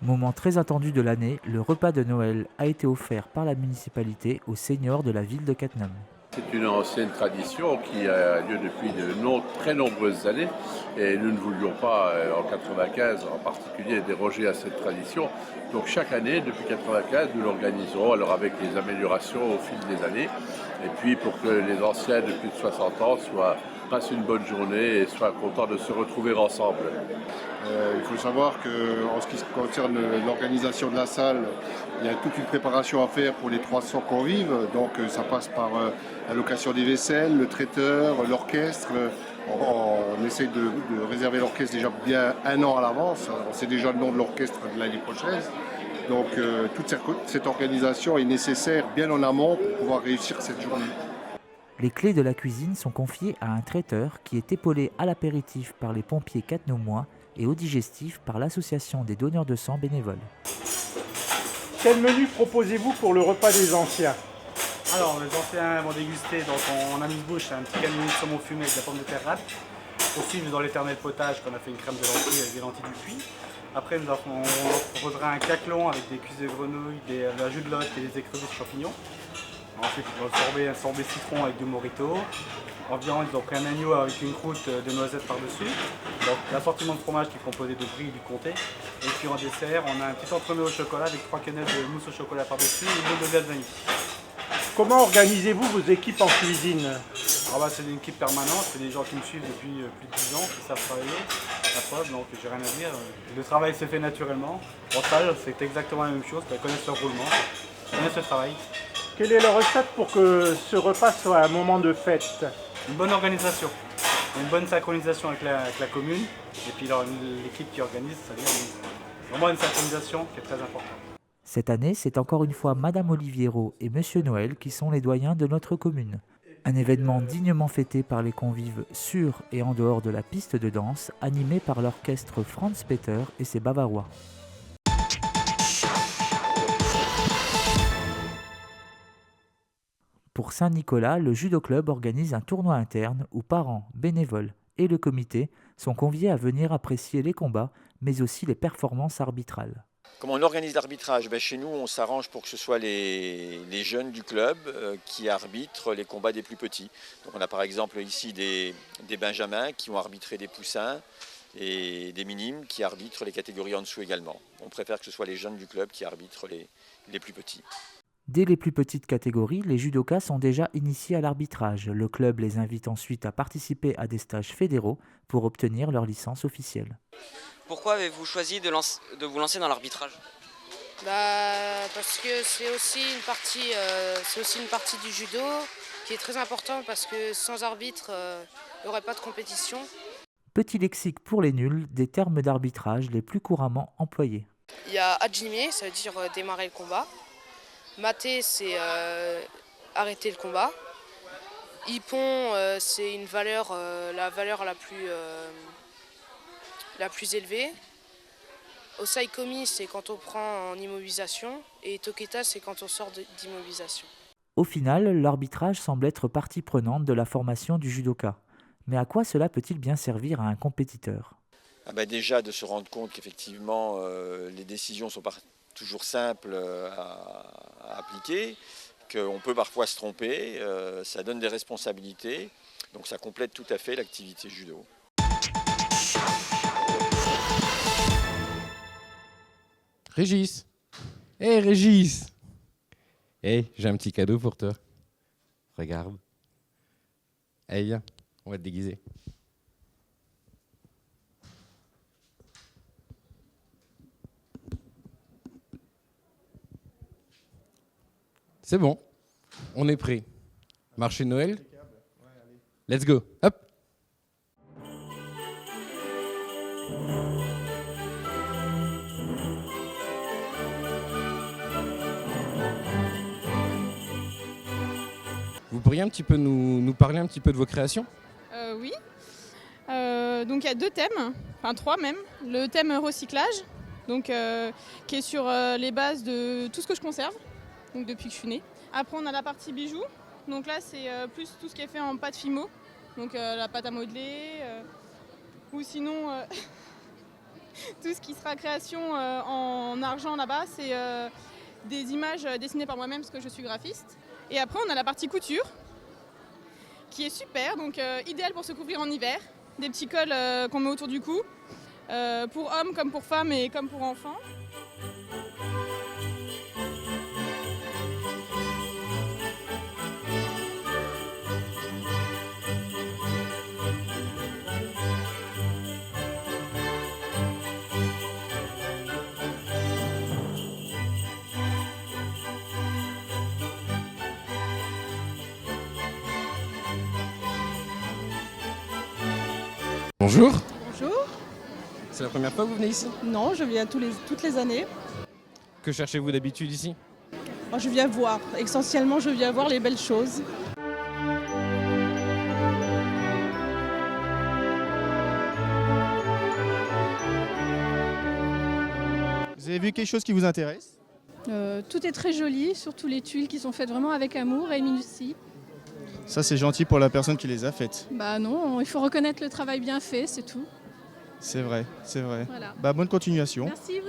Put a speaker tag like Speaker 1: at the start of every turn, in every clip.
Speaker 1: Moment très attendu de l'année, le repas de Noël a été offert par la municipalité aux seniors de la ville de Cattenom.
Speaker 2: C'est une ancienne tradition qui a lieu depuis de très nombreuses années et nous ne voulions pas, en 95 en particulier, déroger à cette tradition. Donc chaque année, depuis 95, nous l'organisons, alors avec des améliorations au fil des années. Et puis pour que les anciens de plus de 60 ans passent une bonne journée et soient contents de se retrouver ensemble.
Speaker 3: Il faut savoir qu'en ce qui concerne l'organisation de la salle, il y a toute une préparation à faire pour les 300 convives. Donc ça passe par la location des vaisselles, le traiteur, l'orchestre. On essaie de réserver l'orchestre déjà bien un an à l'avance. On sait déjà le nom de l'orchestre de l'année prochaine. Donc toute cette organisation est nécessaire bien en amont pour pouvoir réussir cette journée.
Speaker 1: Les clés de la cuisine sont confiées à un traiteur qui est épaulé à l'apéritif par les pompiers catenomois et au digestif par l'association des donneurs de sang bénévoles.
Speaker 4: Quel menu proposez-vous pour le repas des anciens?
Speaker 5: Alors, les anciens vont déguster donc en amuse-bouche un petit canini de saumon fumé avec de la pomme de terre râpe. Pour suivre dans l'éternel potage qu'on a fait une crème de lentilles avec des lentilles du puits. Après, on proposera un caclon avec des cuisses de grenouille, de la jus de lotte et des écrevisses champignons. Ensuite, ils vont un sorbet citron avec du morito. En viande, ils ont pris un agneau avec une croûte de noisettes par-dessus. Donc, l'assortiment de fromage qui est composé de brie et du comté. Et puis en dessert, on a un petit entremets au chocolat avec 3 canettes de mousse au chocolat par-dessus et une boule de glace vanille.
Speaker 4: Comment organisez-vous vos équipes en cuisine?
Speaker 5: C'est une équipe permanente, c'est des gens qui me suivent depuis plus de 10 ans, qui savent travailler, la preuve, donc j'ai rien à dire. Le travail se fait naturellement. En salle, c'est exactement la même chose, ils connaissent le roulement, ils connaissent le travail.
Speaker 4: Quelle est la recette pour que ce repas soit un moment de fête?
Speaker 5: Une bonne organisation, une bonne synchronisation avec la commune, et puis l'équipe qui organise, c'est-à-dire vraiment une synchronisation qui est très importante.
Speaker 1: Cette année, c'est encore une fois Madame Oliviero et Monsieur Noël qui sont les doyens de notre commune. Un événement dignement fêté par les convives sur et en dehors de la piste de danse, animé par l'orchestre Franz Peter et ses Bavarois. Pour Saint-Nicolas, le Judo Club organise un tournoi interne où parents, bénévoles et le comité sont conviés à venir apprécier les combats, mais aussi les performances arbitrales.
Speaker 6: Comment on organise l'arbitrage? Chez nous, on s'arrange pour que ce soit les jeunes du club qui arbitrent les combats des plus petits. Donc on a par exemple ici des benjamins qui vont arbitrer des poussins et des minimes qui arbitrent les catégories en dessous également. On préfère que ce soit les jeunes du club qui arbitrent les plus petits.
Speaker 1: Dès les plus petites catégories, les judokas sont déjà initiés à l'arbitrage. Le club les invite ensuite à participer à des stages fédéraux pour obtenir leur licence officielle.
Speaker 7: Pourquoi avez-vous choisi de vous lancer dans l'arbitrage?
Speaker 8: Parce que c'est aussi une partie du judo qui est très importante parce que sans arbitre, il n'y aurait pas de compétition.
Speaker 1: Petit lexique pour les nuls des termes d'arbitrage les plus couramment employés.
Speaker 8: Il y a hajime, ça veut dire démarrer le combat. Mate, c'est arrêter le combat. Ippon, c'est la valeur la plus élevée. Osaikomi, c'est quand on prend en immobilisation. Et Toketa, c'est quand on sort d'immobilisation.
Speaker 1: Au final, l'arbitrage semble être partie prenante de la formation du judoka. Mais à quoi cela peut-il bien servir à un compétiteur?
Speaker 6: Déjà de se rendre compte qu'effectivement les décisions ne sont pas toujours simples à appliquer, qu'on peut parfois se tromper, ça donne des responsabilités, donc ça complète tout à fait l'activité judo.
Speaker 9: Régis! Hé Régis! J'ai un petit cadeau pour toi. Regarde. Viens, on va te déguiser. C'est bon, on est prêt. Marché de Noël? Let's go! Hop! Vous pourriez un petit peu nous parler un petit peu de vos créations?
Speaker 10: Oui. Donc il y a 2 thèmes, enfin 3 même. Le thème recyclage, donc, qui est sur les bases de tout ce que je conserve, donc depuis que je suis née. Après on a la partie bijoux, donc là c'est plus tout ce qui est fait en pâte Fimo, donc la pâte à modeler, ou sinon Tout ce qui sera création en argent là-bas, c'est des images dessinées par moi-même parce que je suis graphiste. Et après, on a la partie couture qui est super, donc idéal pour se couvrir en hiver. Des petits cols qu'on met autour du cou, pour hommes comme pour femmes et comme pour enfants.
Speaker 9: Bonjour.
Speaker 11: Bonjour.
Speaker 9: C'est la première fois que vous venez ici?
Speaker 11: Non, je viens toutes les années.
Speaker 9: Que cherchez-vous d'habitude ici?
Speaker 11: Moi, je viens voir. Essentiellement, je viens voir les belles choses.
Speaker 12: Vous avez vu quelque chose qui vous intéresse?
Speaker 13: Tout est très joli, surtout les tuiles qui sont faites vraiment avec amour et minutie.
Speaker 12: Ça, c'est gentil pour la personne qui les a faites.
Speaker 13: Bah non, il faut reconnaître le travail bien fait, c'est tout.
Speaker 12: C'est vrai, c'est vrai.
Speaker 13: Voilà.
Speaker 12: Bah, bonne continuation.
Speaker 13: Merci.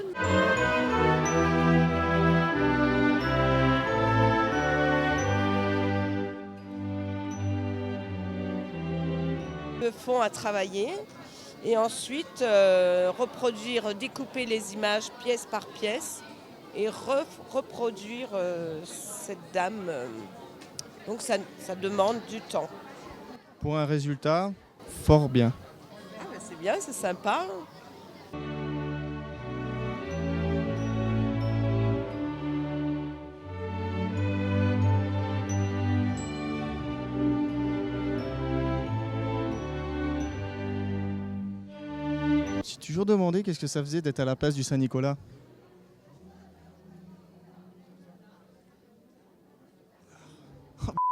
Speaker 14: Le fond à travailler et ensuite reproduire, découper les images pièce par pièce et reproduire cette dame. Donc ça demande du temps.
Speaker 12: Pour un résultat fort bien.
Speaker 14: Ah ben c'est bien, c'est sympa.
Speaker 12: Je me suis toujours demandé qu'est-ce que ça faisait d'être à la place du Saint-Nicolas.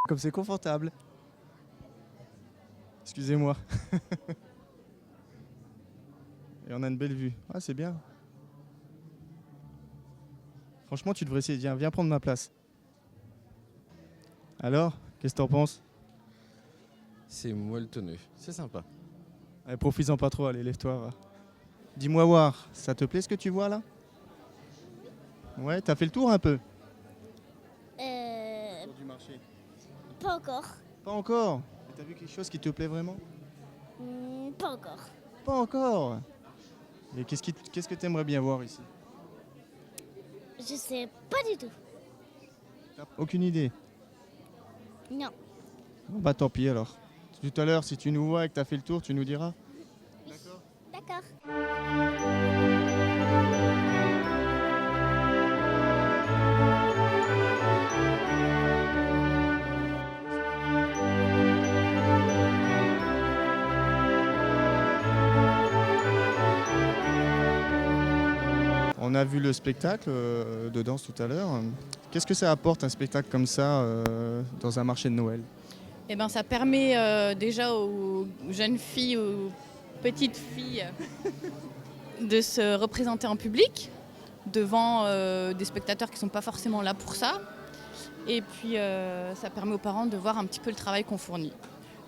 Speaker 12: Comme c'est confortable. Excusez-moi. Et on a une belle vue. Ah, c'est bien. Franchement, tu devrais essayer. Viens prendre ma place. Alors, qu'est-ce que t'en penses?
Speaker 9: C'est moelleux, c'est sympa.
Speaker 12: Allez, profites-en pas trop, allez, lève-toi. Va. Dis-moi voir, ça te plaît ce que tu vois là? Ouais, t'as fait le tour un peu? Tour du marché.
Speaker 15: Pas encore.
Speaker 12: Pas encore? T'as vu quelque chose qui te plaît vraiment?
Speaker 15: Pas encore.
Speaker 12: Pas encore? Et qu'est-ce que t'aimerais bien voir ici?
Speaker 15: Je sais pas du tout.
Speaker 12: T'as aucune idée?
Speaker 15: Non.
Speaker 12: Bon bah tant pis alors. Tout à l'heure, si tu nous vois et que t'as fait le tour, tu nous diras.
Speaker 15: D'accord.
Speaker 12: On a vu le spectacle de danse tout à l'heure. Qu'est-ce que ça apporte un spectacle comme ça dans un marché de Noël?
Speaker 10: Eh ben, ça permet déjà aux jeunes filles, aux petites filles de se représenter en public devant des spectateurs qui ne sont pas forcément là pour ça. Et puis ça permet aux parents de voir un petit peu le travail qu'on fournit.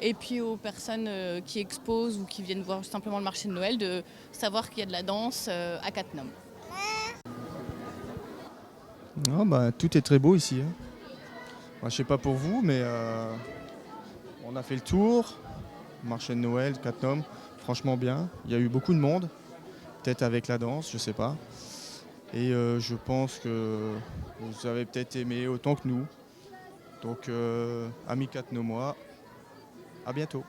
Speaker 10: Et puis aux personnes qui exposent ou qui viennent voir simplement le marché de Noël de savoir qu'il y a de la danse à Cattenom.
Speaker 12: Oh bah, tout est très beau ici. Hein. Moi, je sais pas pour vous, mais on a fait le tour. Marché de Noël, Cattenom, franchement bien. Il y a eu beaucoup de monde, peut-être avec la danse, je sais pas. Et je pense que vous avez peut-être aimé autant que nous. Donc, amis Cattenomois, à bientôt.